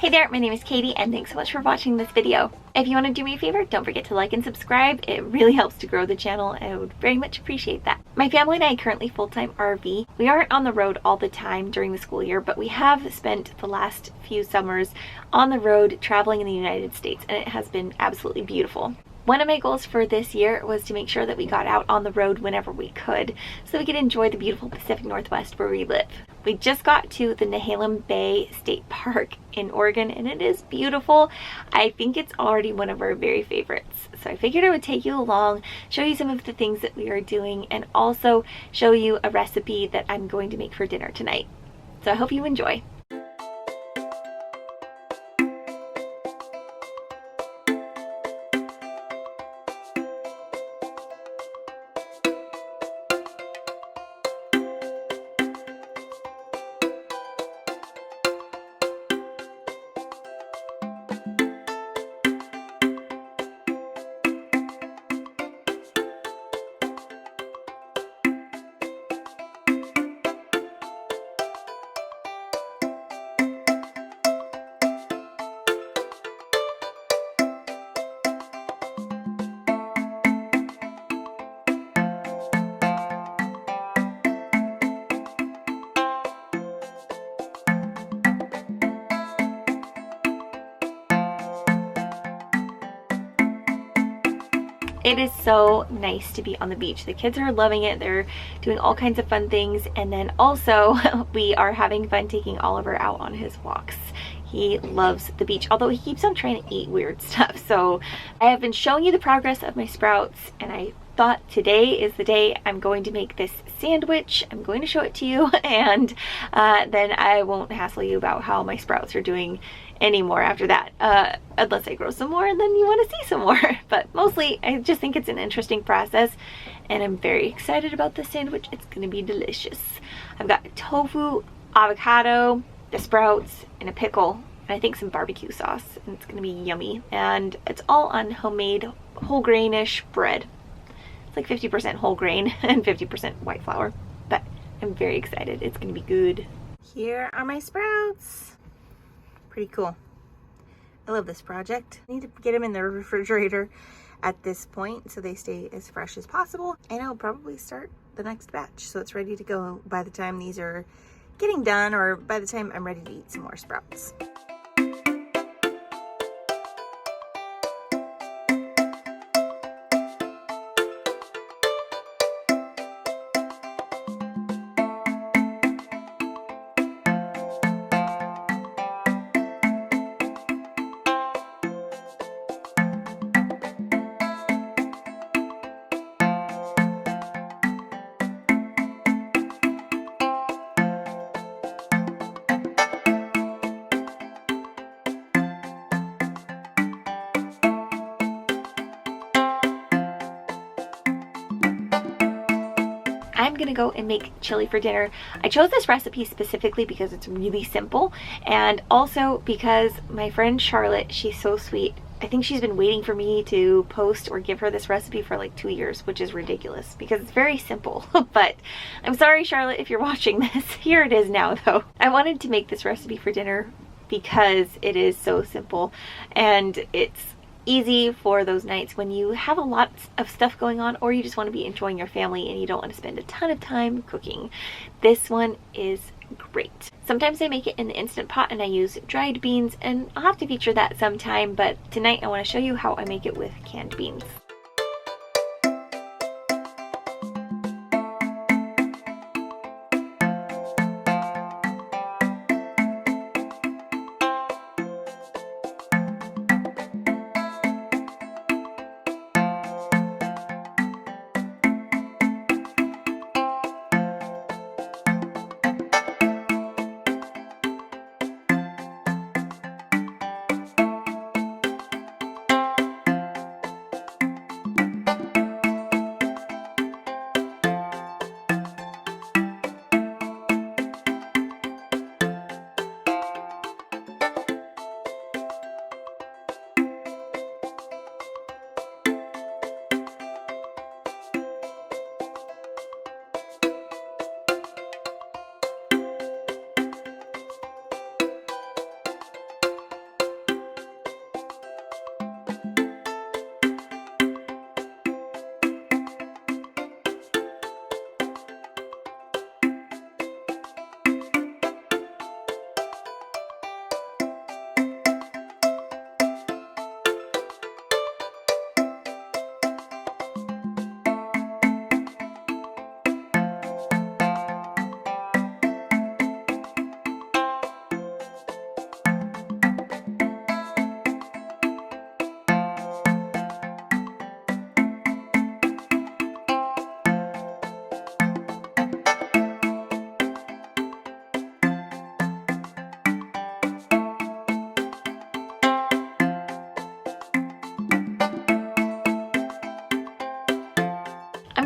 Hey there, my name is Katie and thanks so much for watching this video. If you want to do me a favor, don't forget to like and subscribe. It really helps to grow the channel and I would very much appreciate that. My family and I currently full-time RV. We aren't on the road all the time during the school year, but we have spent the last few summers on the road traveling in the United States and it has been absolutely beautiful. One of my goals for this year was to make sure that we got out on the road whenever we could so we could enjoy the beautiful Pacific Northwest where we live. We just got to the Nehalem Bay State Park in Oregon and it is beautiful. I think it's already one of our very favorites. So I figured I would take you along, show you some of the things that we are doing, and also show you a recipe that I'm going to make for dinner tonight. So I hope you enjoy. It is so nice to be on the beach. The kids are loving it. They're doing all kinds of fun things. And then also we are having fun taking Oliver out on his walks. He loves the beach, although he keeps on trying to eat weird stuff. So I have been showing you the progress of my sprouts and I thought today is the day I'm going to make this sandwich. I'm going to show it to you and then I won't hassle you about how my sprouts are doing anymore after that, unless I grow some more and then you want to see some more. But mostly I just think it's an interesting process and I'm very excited about this sandwich. It's gonna be delicious. I've got tofu, avocado, the sprouts, and a pickle, and I think some barbecue sauce, and it's gonna be yummy. And it's all on homemade whole grainish bread. It's like 50% whole grain and 50% white flour, but I'm very excited. It's gonna be good. Here are my sprouts. Pretty cool. I love this project. I need to get them in the refrigerator at this point so they stay as fresh as possible, and I'll probably start the next batch so it's ready to go by the time these are getting done or by the time I'm ready to eat some more sprouts. I'm gonna go and make chili for dinner. I chose this recipe specifically because it's really simple and also because my friend Charlotte, she's so sweet. I think she's been waiting for me to post or give her this recipe for like 2 years, which is ridiculous because it's very simple. But I'm sorry, Charlotte, if you're watching this. Here it is now though. I wanted to make this recipe for dinner because it is so simple and it's easy for those nights when you have a lot of stuff going on or you just want to be enjoying your family and you don't want to spend a ton of time cooking. This one is great. Sometimes I make it in the Instant Pot and I use dried beans, and I'll have to feature that sometime, but tonight I want to show you how I make it with canned beans.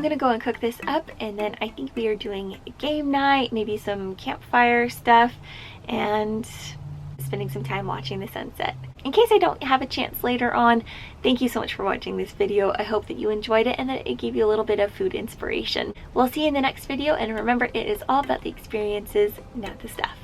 I'm gonna go and cook this up, and then I think we are doing a game night, maybe some campfire stuff, and spending some time watching the sunset. In case I don't have a chance later on, thank you so much for watching this video. I hope that you enjoyed it and that it gave you a little bit of food inspiration. We'll see you in the next video, and remember, it is all about the experiences, not the stuff.